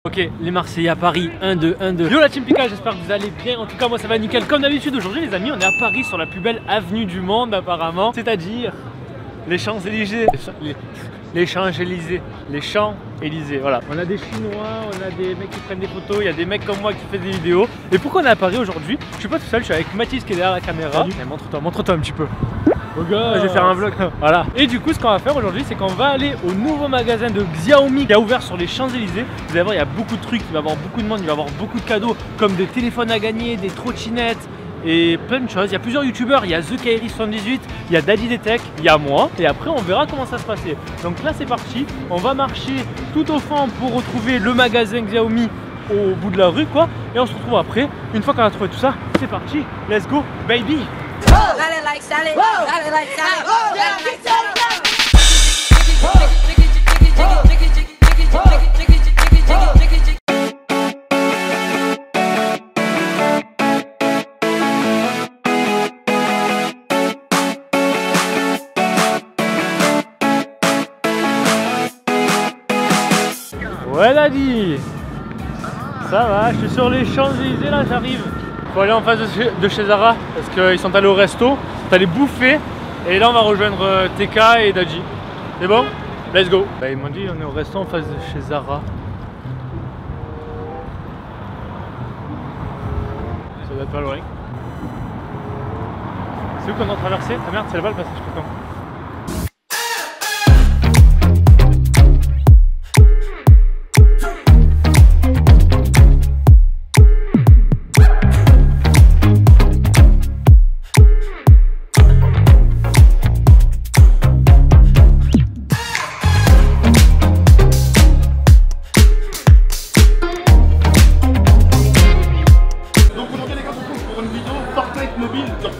Ok, les Marseillais à Paris, 1-2, 1-2. Yo la Team Pika, j'espère que vous allez bien. En tout cas, moi ça va nickel. Comme d'habitude, aujourd'hui, les amis, on est à Paris sur la plus belle avenue du monde, apparemment. C'est-à-dire les Champs-Élysées. Les Champs-Élysées. Les Champs-Élysées, voilà. On a des Chinois, on a des mecs qui prennent des photos, il y a des mecs comme moi qui font des vidéos. Et pourquoi on est à Paris aujourd'hui? Je suis pas tout seul, je suis avec Mathis qui est derrière la caméra. Montre-toi un petit peu. Je vais faire un vlog. Voilà. Et du coup, ce qu'on va faire aujourd'hui, c'est qu'on va aller au nouveau magasin de Xiaomi qui a ouvert sur les Champs-Élysées. Vous allez voir, il y a beaucoup de trucs, il va y avoir beaucoup de monde, il va y avoir beaucoup de cadeaux comme des téléphones à gagner, des trottinettes et plein de choses. Il y a plusieurs youtubeurs, il y a TheKairi78, il y a DaddyDTech, il y a moi. Et après, on verra comment ça se passait. Donc là, c'est parti. On va marcher tout au fond pour retrouver le magasin Xiaomi au bout de la rue, quoi. Et on se retrouve après. Une fois qu'on a trouvé tout ça, c'est parti. Let's go, baby. Ouais Daddy, ça va, je suis sur les Champs-Élysées là, j'arrive. Faut aller en face de chez Zara parce qu'ils sont allés au resto, ils sont allés bouffer et là on va rejoindre TK et Daddy. C'est bon? Let's go. Bah, ils m'ont dit on est au resto en face de chez Zara. Ça doit être pas loin. C'est où qu'on doit traverser? Ah merde, c'est là-bas le passage tout le temps.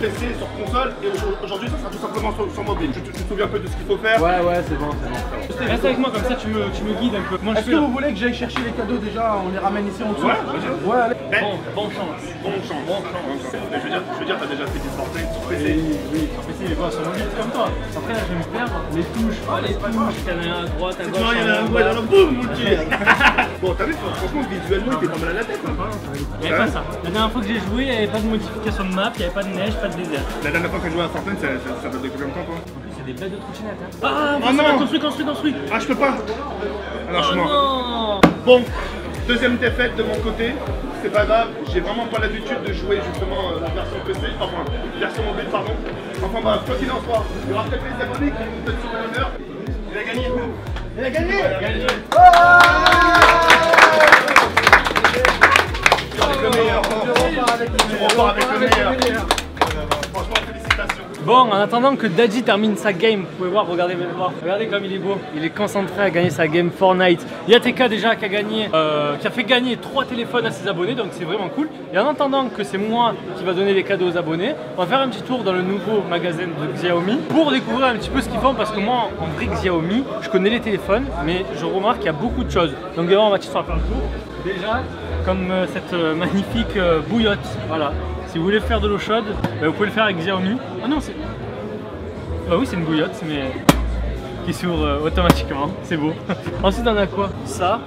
PC, sur console, et aujourd'hui ça sera tout simplement sur mobile. Tu te souviens un peu de ce qu'il faut faire? Ouais, c'est bon. Reste avec moi, comme ça tu me guides un peu. Est-ce que vous voulez que j'aille chercher les cadeaux déjà? On les ramène ici en dessous? Ouais, allez. Bon chance. Je veux dire, t'as déjà fait du Fortnite sur PC? Oui, sur PC, les voix sur mobile, comme toi. Après là, je vais me perdre. Les touches, il y en a à droite, à gauche. Non, il y en a un, ouais, dans le boum, mon tir. Bon, t'as vu, franchement, visuellement, il était pas mal à la tête. Il n'y avait pas ça. La dernière fois que j'ai joué, il n'y avait pas de modification de map, il n'y avait pas de neige, pas de désert. La dernière fois que j'ai joué à Fortnite, ça date de combien de temps, toi? En plus, c'est des blagues de trottinette. Hein. Ah non! Construis! Ah, je peux pas! Alors, je mens. Non. Bon, deuxième défaite de mon côté. C'est pas grave, j'ai vraiment pas l'habitude de jouer justement la version PC, enfin, version mobile, pardon. Enfin, bah, quoi qu'il en soit, il y aura peut-être les abonnés qui vont peut-être sauver l'honneur. Il a gagné! Il a gagné! Il a gagné! Avec le meilleur! Tu repars avec le meilleur! Franchement, félicitations! Bon, en attendant que Daddy termine sa game, vous pouvez voir, regardez comme il est beau. Il est concentré à gagner sa game Fortnite. Il y a TK déjà qui a gagné, qui a fait gagner 3 téléphones à ses abonnés, donc c'est vraiment cool. Et en attendant que c'est moi qui va donner les cadeaux aux abonnés, on va faire un petit tour dans le nouveau magasin de Xiaomi pour découvrir un petit peu ce qu'ils font, parce que moi, en vrai, Xiaomi, je connais les téléphones, mais je remarque qu'il y a beaucoup de choses. Donc d'abord, on va faire le tour. Déjà, comme cette magnifique bouillotte, voilà. Si vous voulez faire de l'eau chaude, vous pouvez le faire avec Xiaomi. Ah non, c'est... Bah oui, c'est une bouillotte, mais qui s'ouvre automatiquement, c'est beau. Ensuite, on a quoi? Ça.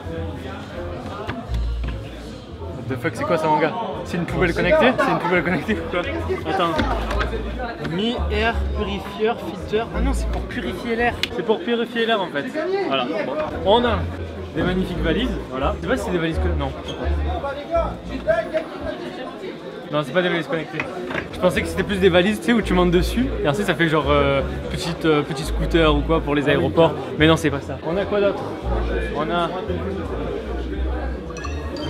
What the fuck, c'est quoi ça, mon gars? C'est une poubelle connectée? C'est une poubelle connectée ou quoi? Attends. Mi Air Purifier Filter. Ah non, c'est pour purifier l'air. C'est pour purifier l'air en fait. Voilà. Bon. On a des magnifiques valises. Voilà. Je sais pas si c'est des valises que... Non. Non, c'est pas des valises connectées. Je pensais que c'était plus des valises, tu sais, où tu montes dessus et ensuite ça fait genre petit scooter ou quoi pour les aéroports. Mais non, c'est pas ça. On a quoi d'autre? On a un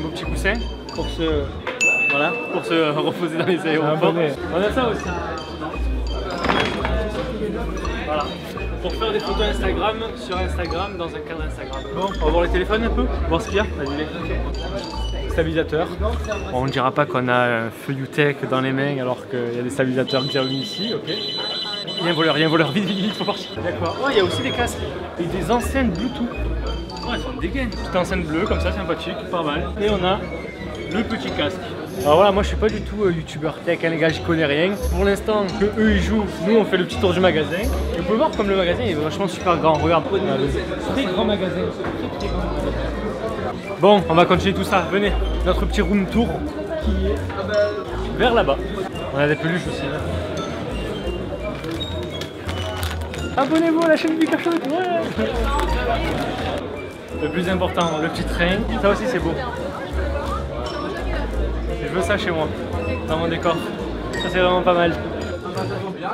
beau petit coussin pour se... Voilà, pour se reposer dans les aéroports. On a ça aussi. Voilà. Pour faire des photos Instagram, sur Instagram, dans un cadre Instagram. Bon, on va voir les téléphones un peu, voir ce qu'il y a. Vas-y, stabilisateur. Bon, on ne dira pas qu'on a un Feuillutech dans les mains alors qu'il y a des stabilisateurs Xiaomi ici, ok. Il y a un voleur, vite, faut partir. D'accord. Oh, il y a aussi des casques et des enceintes Bluetooth. Oh, elles sont dégaines. Petite enceinte bleue, comme ça, sympathique, pas mal. Et on a le petit casque. Alors voilà, moi je suis pas du tout youtubeur tech, hein, les gars, j'y connais rien. Pour l'instant, que eux ils jouent, nous on fait le petit tour du magasin. Et vous pouvez voir comme le magasin est vachement super grand. Regarde, très grand magasin, très grand magasin. Bon, on va continuer tout ça. Venez, notre petit room tour qui est vers là-bas. On a des peluches aussi là. Abonnez-vous à la chaîne Pikachu. Ouais. Le plus important, le petit train. Ça aussi c'est beau. Je veux ça chez moi, dans mon décor. Ça c'est vraiment pas mal.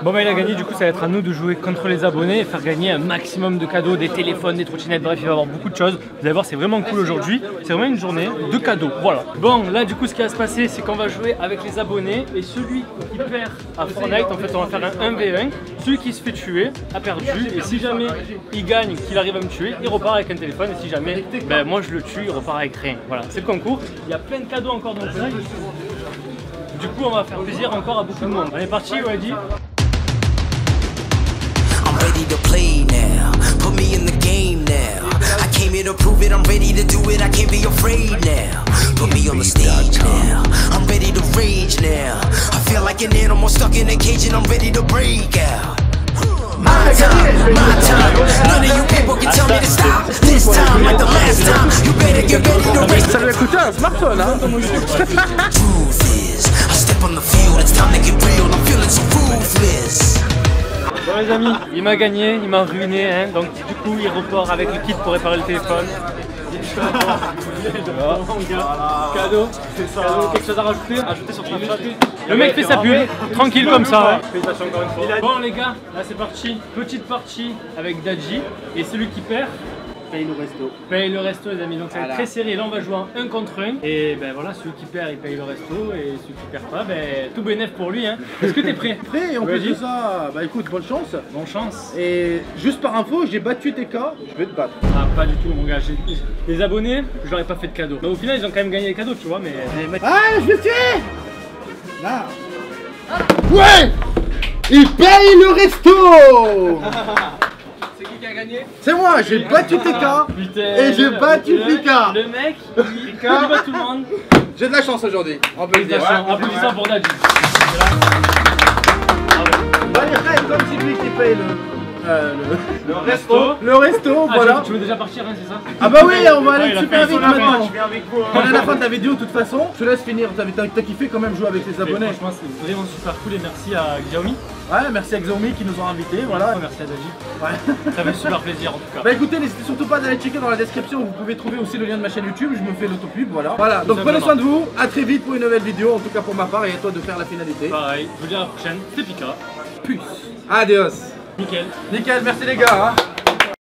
Bon bah il a gagné, du coup ça va être à nous de jouer contre les abonnés et faire gagner un maximum de cadeaux, des téléphones, des trottinettes, bref il va y avoir beaucoup de choses. Vous allez voir, c'est vraiment cool aujourd'hui, c'est vraiment une journée de cadeaux, voilà. Bon là du coup ce qui va se passer c'est qu'on va jouer avec les abonnés et celui qui perd à Fortnite, en fait on va faire un 1v1, celui qui se fait tuer a perdu et si jamais il gagne, qu'il arrive à me tuer, il repart avec un téléphone et si jamais ben, moi je le tue, il repart avec rien. Voilà, c'est le concours, il y a plein de cadeaux encore dans le jeu. Du coup on va faire plaisir encore à beaucoup de monde. On est parti Wadi. Ready to play now, put me in the game now. I came here to prove it, I'm ready to do it, I can't be afraid now. Put me on the stage now, I'm ready to rage now. I feel like an animal stuck in a cage and I'm ready to break out. My time, none of you people can tell me to stop. This time, like the last time, you better get ready to race. Ça lui a coûté un smartphone, hein. Truth is, I step on the field, it's time to get real, I'm feeling so ruthless. Bon les amis, il m'a gagné, il m'a ruiné, hein, donc du coup il repart avec le kit pour réparer le téléphone. Cadeau, c'est ça. Cadeau, quelque chose à rajouter sur Snapchat. Le mec fait sa pub, tranquille comme ça. Félicitations encore une fois. Bon les gars, là c'est parti, petite partie avec Dadji et celui qui perd paye le resto. Paye le resto les amis, donc ça va être très serré. Là on va jouer en 1 contre 1 et ben voilà, celui qui perd il paye le resto et celui qui perd pas, ben tout bénéf pour lui hein. Est-ce que t'es prêt? Prêt, et en plus de ça, bah écoute, bonne chance. Bonne chance. Et juste par info, j'ai battu TK, je vais te battre. Ah pas du tout mon gars, les abonnés, je leur ai pas fait de cadeau. Mais au final ils ont quand même gagné les cadeaux tu vois mais... Ah, je vais tuer. Là. Ouais. Il paye le resto. C'est moi, j'ai battu TK. Putain, et j'ai battu Pika. Le mec, il bat tout le monde. J'ai de la chance aujourd'hui. On peut le dire. Applaudissons pour Dadji. Bah les frères, comme c'est lui qui paye le resto. Le resto, voilà. Tu veux déjà partir, hein, c'est ça? Ah bah oui, on va aller super vite maintenant. Je viens avec vous. On est à la fin de la vidéo de toute façon. Je te laisse finir. T'as kiffé quand même jouer avec les abonnés. Franchement, c'est vraiment super cool et merci à Xiaomi. Ouais, merci à Xiaomi qui nous ont invités. Voilà. Merci à Dadji. Ouais. Ça fait super plaisir en tout cas. Bah écoutez, n'hésitez surtout pas d'aller checker dans la description. Vous pouvez trouver aussi le lien de ma chaîne YouTube. Je me fais l'autopub. Voilà. Voilà. Donc prenez soin de vous. À très vite pour une nouvelle vidéo. En tout cas pour ma part et à toi de faire la finalité. Pareil. Je vous dis à la prochaine. C'était Pika. Puce. Adios. Nickel. Nickel, merci les gars. Hein.